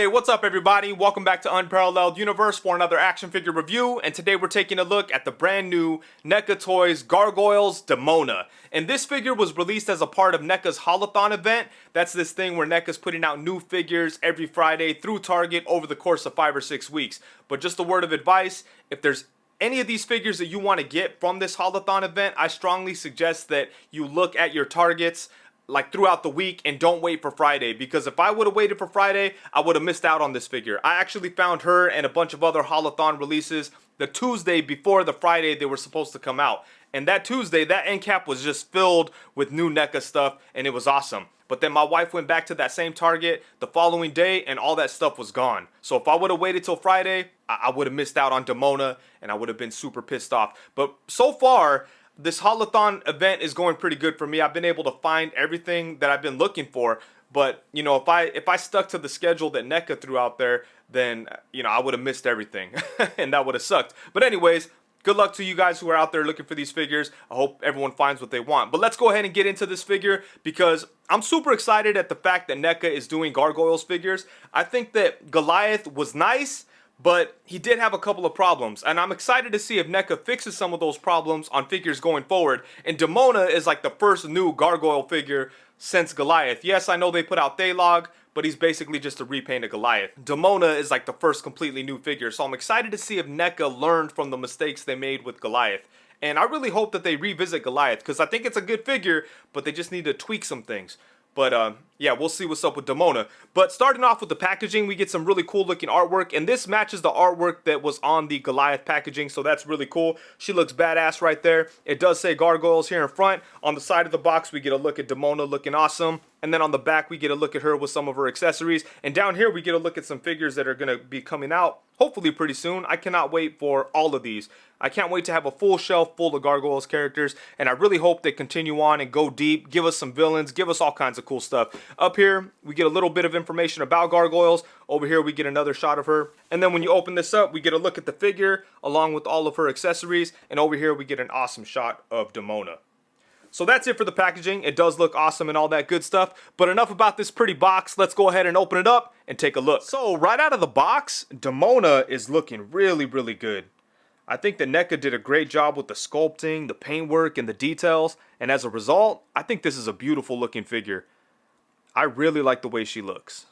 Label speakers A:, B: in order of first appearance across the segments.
A: Hey, what's up everybody? Welcome back to Unparalleled Universe for another action figure review, and today we're taking a look at the brand new NECA Toys Gargoyles Demona. And this figure was released as a part of NECA's Holothon event. That's this thing where NECA's putting out new figures every Friday through Target over the course of 5 or 6 weeks. But just a word of advice, if there's any of these figures that you want to get from this Holothon event, I strongly suggest that you look at your targets like throughout the week and don't wait for Friday, because if I would have waited for Friday, I would have missed out on this figure. I actually found her and a bunch of other Holothon releases the Tuesday before the Friday they were supposed to come out. And that Tuesday, that end cap was just filled with new NECA stuff, and it was awesome. But then my wife went back to that same Target the following day, and all that stuff was gone. So if I would have waited till Friday, I would have missed out on Demona, and I would have been super pissed off. But so far, this Holothon event is going pretty good for me. I've been able to find everything that I've been looking for. But, you know, if I stuck to the schedule that NECA threw out there, then, you know, I would have missed everything. And that would have sucked. But anyways, good luck to you guys who are out there looking for these figures. I hope everyone finds what they want. But let's go ahead and get into this figure, because I'm super excited at the fact that NECA is doing Gargoyles figures. I think that Goliath was nice, but he did have a couple of problems, and I'm excited to see if NECA fixes some of those problems on figures going forward. And Demona is like the first new Gargoyle figure since Goliath. Yes, I know they put out Thaylog, but he's basically just a repaint of Goliath. Demona is like the first completely new figure, so I'm excited to see if NECA learned from the mistakes they made with Goliath. And I really hope that they revisit Goliath, because I think it's a good figure, but they just need to tweak some things. But yeah, we'll see what's up with Demona. But starting off with the packaging, we get some really cool looking artwork, and this matches the artwork that was on the Goliath packaging, so that's really cool. She looks badass right there. It does say Gargoyles here in front. On the side of the box, we get a look at Demona looking awesome. And then on the back, we get a look at her with some of her accessories. And down here, we get a look at some figures that are going to be coming out hopefully pretty soon. I cannot wait for all of these. I can't wait to have a full shelf full of Gargoyles characters. And I really hope they continue on and go deep. Give us some villains. Give us all kinds of cool stuff. Up here, we get a little bit of information about Gargoyles. Over here, we get another shot of her. And then when you open this up, we get a look at the figure along with all of her accessories. And over here, we get an awesome shot of Demona. So that's it for the packaging. It does look awesome and all that good stuff. But enough about this pretty box. Let's go ahead and open it up and take a look. So right out of the box, Demona is looking really, really good. I think that NECA did a great job with the sculpting, the paintwork, and the details. And as a result, I think this is a beautiful looking figure. I really like the way she looks.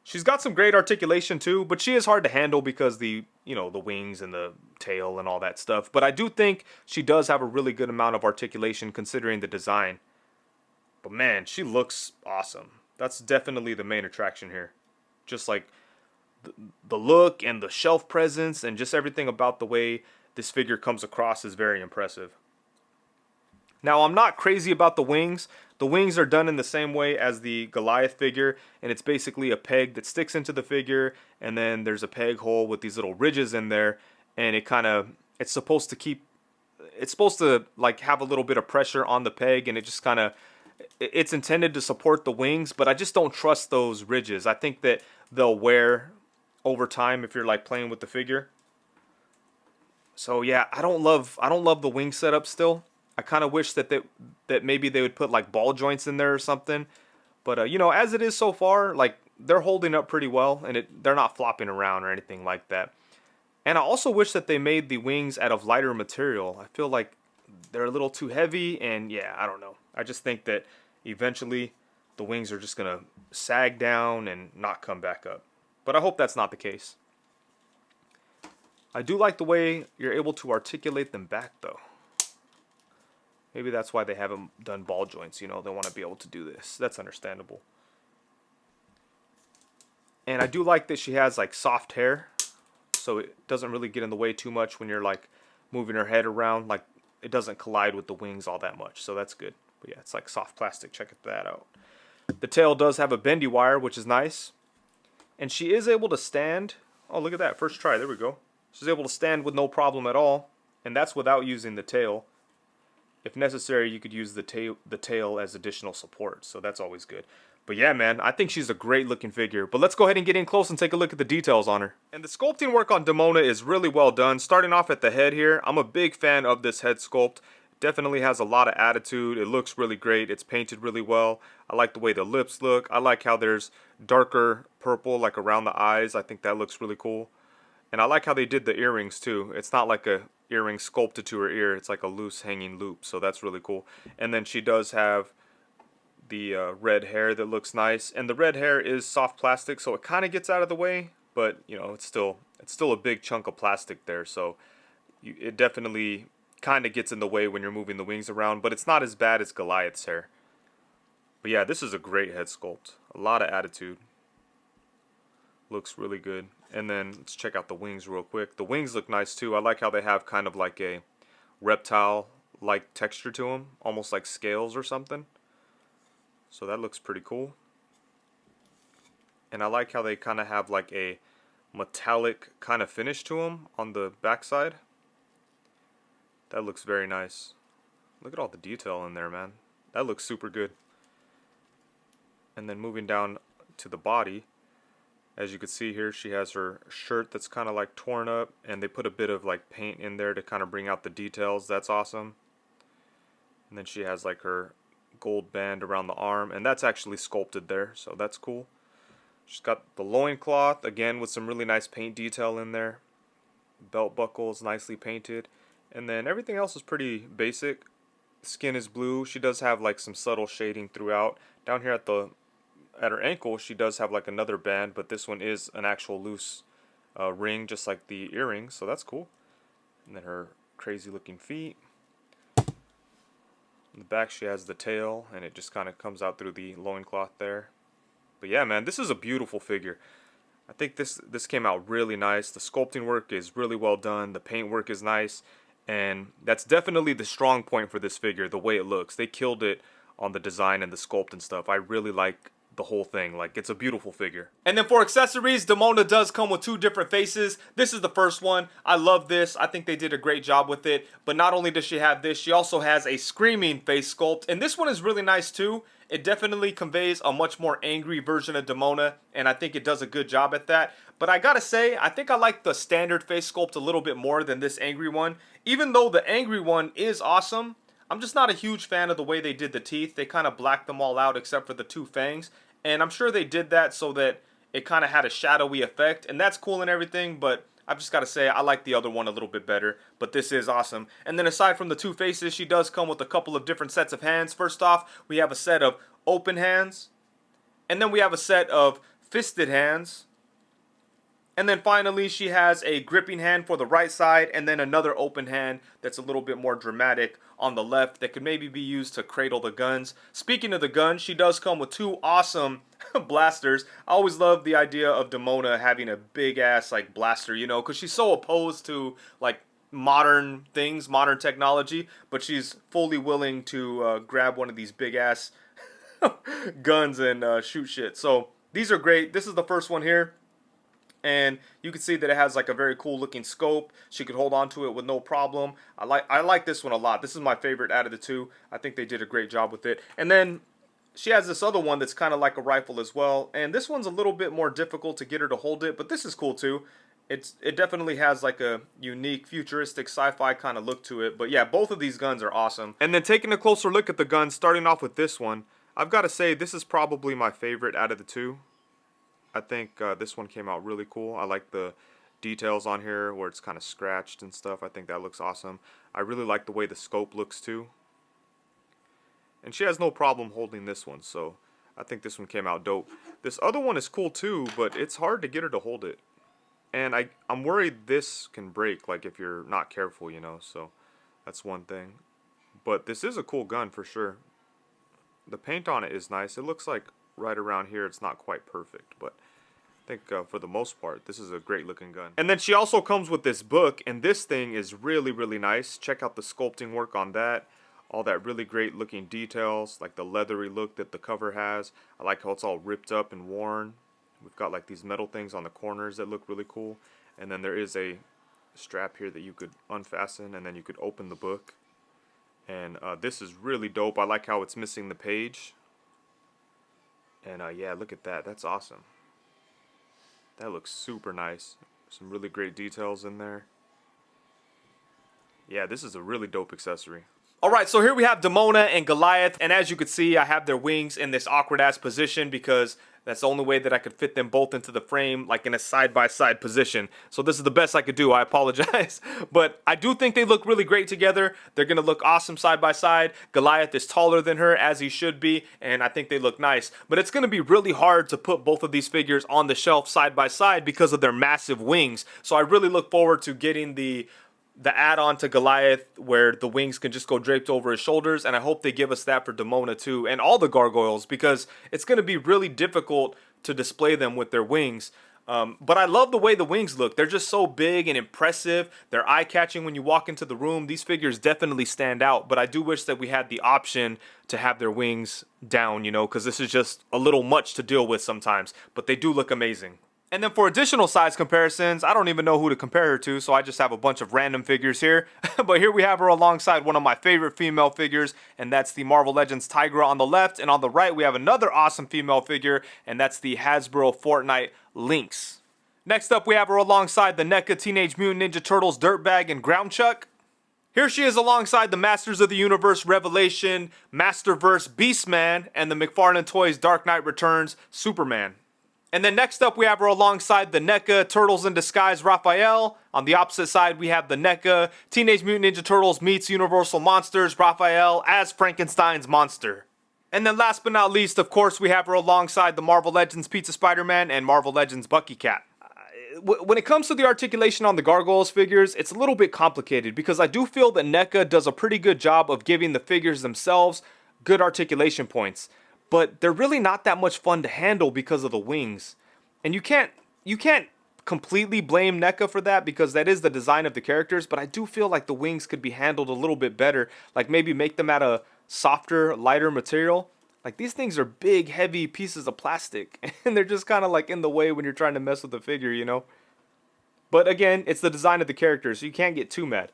A: She's got some great articulation too, but she is hard to handle because the wings and the tail and all that stuff. But I do think she does have a really good amount of articulation considering the design. But man, she looks awesome. That's definitely the main attraction here. Just like the look and the shelf presence and just everything about the way this figure comes across is very impressive. Now, I'm not crazy about the wings. The wings are done in the same way as the Goliath figure, and it's basically a peg that sticks into the figure, and then there's a peg hole with these little ridges in there, and it's supposed to like have a little bit of pressure on the peg, and it's intended to support the wings, but I just don't trust those ridges. I think that they'll wear over time if you're like playing with the figure. So yeah, I don't love the wing setup still. I kind of wish that maybe they would put like ball joints in there or something. But, you know, as it is so far, like, they're holding up pretty well. And they're not flopping around or anything like that. And I also wish that they made the wings out of lighter material. I feel like they're a little too heavy. And, yeah, I don't know. I just think that eventually the wings are just going to sag down and not come back up. But I hope that's not the case. I do like the way you're able to articulate them back, though. Maybe that's why they haven't done ball joints, you know, they want to be able to do this. That's understandable. And I do like that she has like soft hair, so it doesn't really get in the way too much when you're like moving her head around. Like, it doesn't collide with the wings all that much, so that's good. But yeah, it's like soft plastic. Check that out. The tail does have a bendy wire, which is nice. And she is able to stand. Oh, look at that. First try. There we go. She's able to stand with no problem at all. And that's without using the tail. If necessary, you could use the tail as additional support, so that's always good. But yeah, man, I think she's a great looking figure. But let's go ahead and get in close and take a look at the details on her. And the sculpting work on Demona is really well done. Starting off at the head here, I'm a big fan of this head sculpt. Definitely has a lot of attitude. It looks really great. It's painted really well. I like the way the lips look. I like how there's darker purple like around the eyes. I think that looks really cool. And I like how they did the earrings too. It's not like a earring sculpted to her ear. It's like a loose hanging loop. So that's really cool. And then she does have the red hair that looks nice. And the red hair is soft plastic, so it kind of gets out of the way. But you know, it's still a big chunk of plastic there. So it definitely kind of gets in the way when you're moving the wings around. But it's not as bad as Goliath's hair. But yeah, this is a great head sculpt. A lot of attitude. Looks really good. And then let's check out the wings real quick. The wings look nice too. I like how they have kind of like a reptile-like texture to them, almost like scales or something. So that looks pretty cool. And I like how they kind of have like a metallic kind of finish to them on the backside. That looks very nice. Look at all the detail in there, man. That looks super good. And then moving down to the body, as you can see here, she has her shirt that's kind of like torn up, and they put a bit of like paint in there to kind of bring out the details. That's awesome. And then she has like her gold band around the arm, and that's actually sculpted there, so that's cool. She's got the loincloth, again with some really nice paint detail in there. Belt buckle is nicely painted. And then everything else is pretty basic. Skin is blue. She does have like some subtle shading throughout. Down here at her ankle, she does have like another band, but this one is an actual loose ring, just like the earrings, so that's cool. And then her crazy looking feet. In the back she has the tail, and it just kind of comes out through the loincloth there. But yeah, man, this is a beautiful figure. I think this came out really nice. The sculpting work is really well done. The paint work is nice. And that's definitely the strong point for this figure, the way it looks. They killed it on the design and the sculpt and stuff. I really like the whole thing. Like, it's a beautiful figure. And then for accessories, Demona does come with 2 different faces. This is the first one. I love this. I think they did a great job with it. But not only does she have this, she also has a screaming face sculpt. And this one is really nice too. It definitely conveys a much more angry version of Demona, and I think it does a good job at that. But I gotta say, I think I like the standard face sculpt a little bit more than this angry one. Even though the angry one is awesome, I'm just not a huge fan of the way they did the teeth. They kind of blacked them all out except for the 2 fangs. And I'm sure they did that so that it kind of had a shadowy effect. And that's cool and everything, but I've just got to say, I like the other one a little bit better, but this is awesome. And then aside from the 2 faces, she does come with a couple of different sets of hands. First off, we have a set of open hands, and then we have a set of fisted hands. And then finally, she has a gripping hand for the right side, and then another open hand that's a little bit more dramatic on the left that could maybe be used to cradle the guns. Speaking of the guns, she does come with 2 awesome blasters. I always love the idea of Demona having a big ass like blaster, you know, because she's so opposed to like modern things, modern technology, but she's fully willing to grab one of these big ass guns and shoot shit. So these are great. This is the first one here. And you can see that it has like a very cool looking scope. She could hold on to it with no problem. I like this one a lot. This is my favorite out of the 2. I think they did a great job with it. And then she has this other one that's kind of like a rifle as well. And this one's a little bit more difficult to get her to hold it, but this is cool too. It definitely has like a unique futuristic sci-fi kind of look to it. But yeah, both of these guns are awesome. And then taking a closer look at the guns, starting off with this one, I've got to say this is probably my favorite out of the 2. I think this one came out really cool. I like the details on here where it's kind of scratched and stuff. I think that looks awesome. I really like the way the scope looks too. And she has no problem holding this one, so I think this one came out dope. This other one is cool too, but it's hard to get her to hold it. And I'm worried this can break, like if you're not careful, you know, so that's one thing. But this is a cool gun for sure. The paint on it is nice. It looks like right around here it's not quite perfect, but I think for the most part this is a great looking gun. And then she also comes with this book, and this thing is really, really nice. Check out the sculpting work on that. All that really great looking details, like the leathery look that the cover has. I like how it's all ripped up and worn. We've got like these metal things on the corners that look really cool. And then there is a strap here that you could unfasten, and then you could open the book. And this is really dope. I like how it's missing the page. And yeah, look at that. That's awesome. That looks super nice. Some really great details in there. Yeah, this is a really dope accessory. Alright, so here we have Demona and Goliath, and as you can see, I have their wings in this awkward-ass position because that's the only way that I could fit them both into the frame, like in a side-by-side position. So this is the best I could do, I apologize. But I do think they look really great together. They're going to look awesome side-by-side. Goliath is taller than her, as he should be, and I think they look nice. But it's going to be really hard to put both of these figures on the shelf side-by-side because of their massive wings. So I really look forward to getting the add-on to Goliath where the wings can just go draped over his shoulders, and I hope they give us that for Demona too, and all the gargoyles, because it's going to be really difficult to display them with their wings. But I love the way the wings look. They're just so big and impressive. They're eye-catching when you walk into the room. These figures definitely stand out, but I do wish that we had the option to have their wings down, you know, because this is just a little much to deal with sometimes, but they do look amazing. And then for additional size comparisons, I don't even know who to compare her to, so I just have a bunch of random figures here. But here we have her alongside one of my favorite female figures, and that's the Marvel Legends Tigra on the left. And on the right, we have another awesome female figure, and that's the Hasbro Fortnite Lynx. Next up, we have her alongside the NECA Teenage Mutant Ninja Turtles Dirtbag and Groundchuck. Here she is alongside the Masters of the Universe Revelation, Masterverse Beastman, and the McFarlane Toys Dark Knight Returns Superman. And then next up, we have her alongside the NECA Turtles in Disguise Raphael. On the opposite side, we have the NECA Teenage Mutant Ninja Turtles meets Universal Monsters Raphael as Frankenstein's monster. And then last but not least, of course, we have her alongside the Marvel Legends Pizza Spider-Man and Marvel Legends Bucky Cat. When it comes to the articulation on the Gargoyles figures, it's a little bit complicated because I do feel that NECA does a pretty good job of giving the figures themselves good articulation points. But they're really not that much fun to handle because of the wings. And you can't completely blame NECA for that because that is the design of the characters, but I do feel like the wings could be handled a little bit better. Like maybe make them out of softer, lighter material. Like these things are big, heavy pieces of plastic, and they're just kind of like in the way when you're trying to mess with the figure, you know? But again, it's the design of the characters, so you can't get too mad.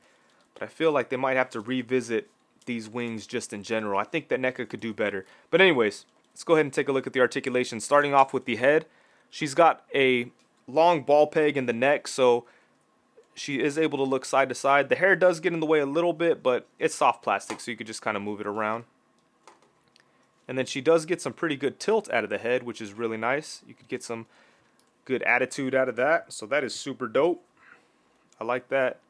A: But I feel like they might have to revisit these wings just in general. I think that NECA could do better. But anyways, let's go ahead and take a look at the articulation. Starting off with the head, she's got a long ball peg in the neck, so she is able to look side to side. The hair does get in the way a little bit, but it's soft plastic, so you could just kind of move it around. And then she does get some pretty good tilt out of the head, which is really nice. You could get some good attitude out of that, so that is super dope. I like that.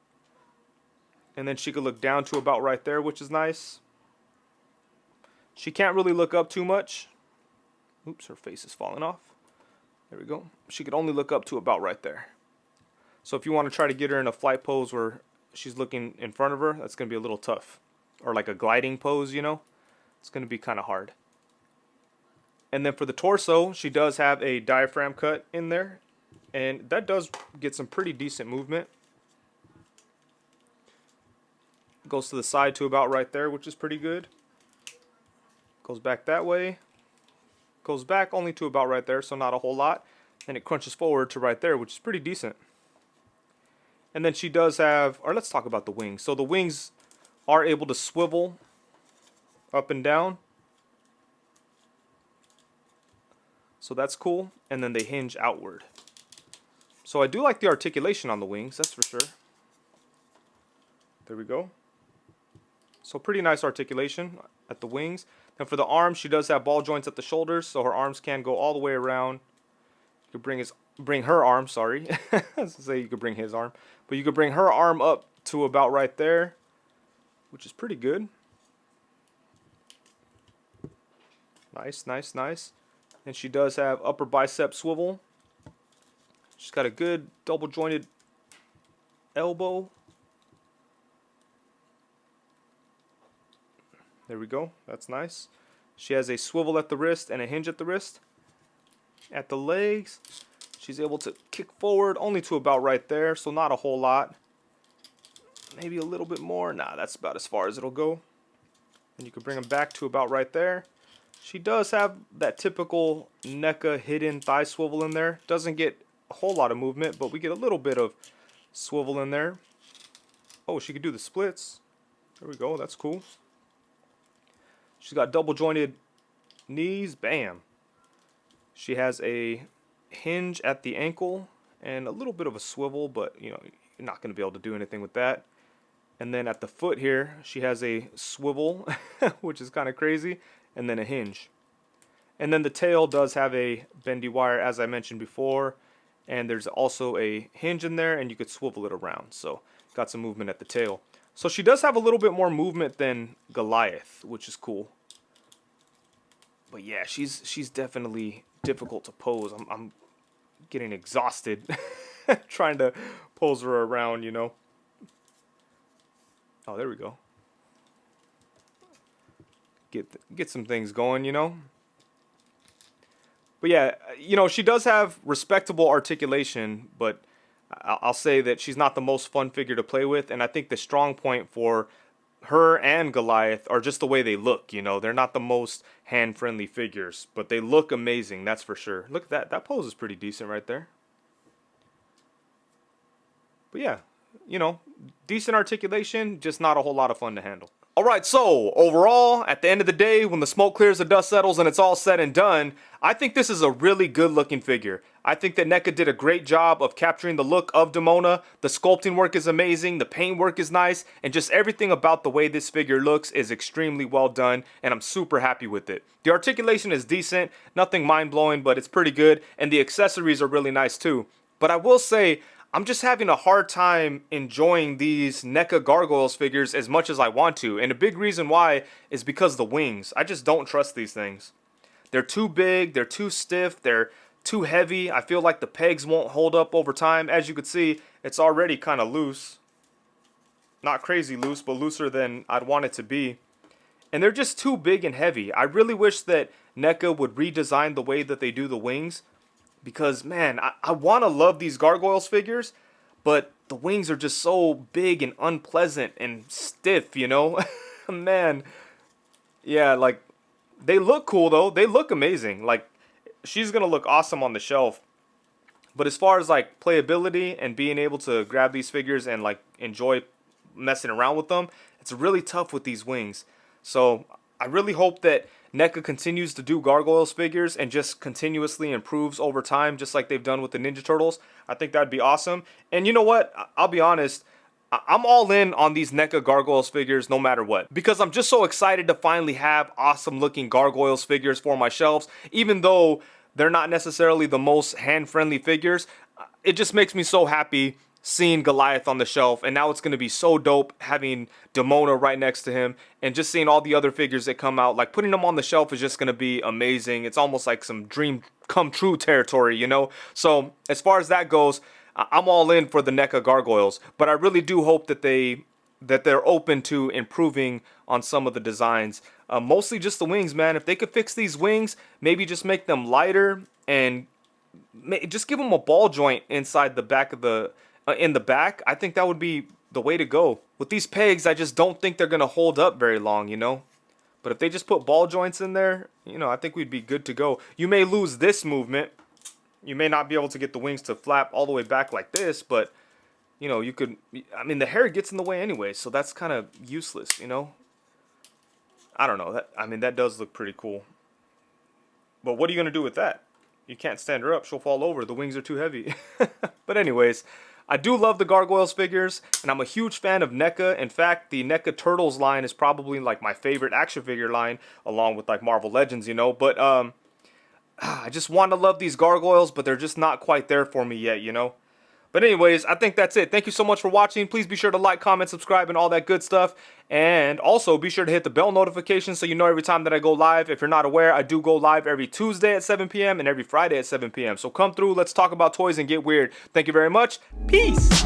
A: And then she could look down to about right there, which is nice. She can't really look up too much. Oops, her face is falling off. There we go. She could only look up to about right there. So if you want to try to get her in a flight pose where she's looking in front of her, that's going to be a little tough. Or like a gliding pose, you know. It's going to be kind of hard. And then for the torso, she does have a diaphragm cut in there. And that does get some pretty decent movement. Goes to the side to about right there, which is pretty good. Goes back that way. Goes back only to about right there, so not a whole lot. And it crunches forward to right there, which is pretty decent. And then she does have, or let's talk about the wings. So the wings are able to swivel up and down. So that's cool. And then they hinge outward. So I do like the articulation on the wings, that's for sure. There we go. So pretty nice articulation at the wings. And for the arms, she does have ball joints at the shoulders, so her arms can go all the way around. You could bring her arm, sorry. I was gonna say you could bring his arm. But you could bring her arm up to about right there, which is pretty good. Nice, nice, nice. And she does have upper bicep swivel. She's got a good double jointed elbow. There we go. That's nice. She has a swivel at the wrist and a hinge at the wrist. At the legs, she's able to kick forward only to about right there, so not a whole lot. Maybe a little bit more. Nah, that's about as far as it'll go. And you can bring them back to about right there. She does have that typical NECA hidden thigh swivel in there. Doesn't get a whole lot of movement, but we get a little bit of swivel in there. Oh, she could do the splits. There we go. That's cool. She's got double jointed knees. Bam. She has a hinge at the ankle and a little bit of a swivel, but you know, you're not going to be able to do anything with that. And then at the foot here, she has a swivel, which is kind of crazy, and then a hinge. And then the tail does have a bendy wire, as I mentioned before, and there's also a hinge in there, and you could swivel it around. So got some movement at the tail. So she does have a little bit more movement than Goliath, which is cool. But yeah, she's definitely difficult to pose. I'm getting exhausted trying to pose her around, you know. Oh, there we go. Get some things going, you know. But yeah, you know, she does have respectable articulation, but I'll say that she's not the most fun figure to play with, and I think the strong point for her and Goliath are just the way they look, you know. They're not the most hand-friendly figures, but they look amazing, that's for sure. Look at that. That pose is pretty decent right there. But yeah, you know, decent articulation, just not a whole lot of fun to handle. Alright, so overall, at the end of the day, when the smoke clears, the dust settles, and it's all said and done, I think this is a really good looking figure. I think that NECA did a great job of capturing the look of Demona. The sculpting work is amazing, the paint work is nice, and just everything about the way this figure looks is extremely well done, and I'm super happy with it. The articulation is decent, nothing mind-blowing, but it's pretty good, and the accessories are really nice too. But I will say, I'm just having a hard time enjoying these NECA Gargoyles figures as much as I want to. And a big reason why is because the wings. I just don't trust these things. They're too big, they're too stiff, they're too heavy. I feel like the pegs won't hold up over time. As you can see, it's already kind of loose. Not crazy loose, but looser than I'd want it to be. And they're just too big and heavy. I really wish that NECA would redesign the way that they do the wings. Because, man, I want to love these Gargoyles figures, but the wings are just so big and unpleasant and stiff, you know? Man, yeah, like, they look cool, though. They look amazing. Like, she's going to look awesome on the shelf. But as far as, like, playability and being able to grab these figures and, like, enjoy messing around with them, it's really tough with these wings. So, I really hope that NECA continues to do Gargoyles figures and just continuously improves over time, just like they've done with the Ninja Turtles. I think that'd be awesome. And you know what? I'll be honest. I'm all in on these NECA Gargoyles figures no matter what. Because I'm just so excited to finally have awesome looking Gargoyles figures for my shelves. Even though they're not necessarily the most hand-friendly figures, it just makes me so happy seeing Goliath on the shelf, and now it's going to be so dope having Demona right next to him, and just seeing all the other figures that come out. Like, putting them on the shelf is just going to be amazing. It's almost like some dream come true territory, you know? So, as far as that goes, I'm all in for the NECA Gargoyles, but I really do hope that they're open to improving on some of the designs. Mostly just the wings, man. If they could fix these wings, maybe just make them lighter, and just give them a ball joint inside the back of the in the back, I think that would be the way to go. With these pegs, I just don't think they're going to hold up very long, you know? But if they just put ball joints in there, you know, I think we'd be good to go. You may lose this movement. You may not be able to get the wings to flap all the way back like this, but, you know, you could, I mean, the hair gets in the way anyway, so that's kind of useless, you know? I don't know. I mean, that does look pretty cool. But what are you going to do with that? You can't stand her up. She'll fall over. The wings are too heavy. But anyways, I do love the Gargoyles figures, and I'm a huge fan of NECA. In fact, the NECA Turtles line is probably like my favorite action figure line, along with like Marvel Legends, you know. But I just want to love these Gargoyles, but they're just not quite there for me yet, you know. But anyways, I think that's it. Thank you so much for watching. Please be sure to like, comment, subscribe, and all that good stuff. And also, be sure to hit the bell notification so you know every time that I go live. If you're not aware, I do go live every Tuesday at 7 p.m. and every Friday at 7 p.m. So come through, let's talk about toys and get weird. Thank you very much. Peace!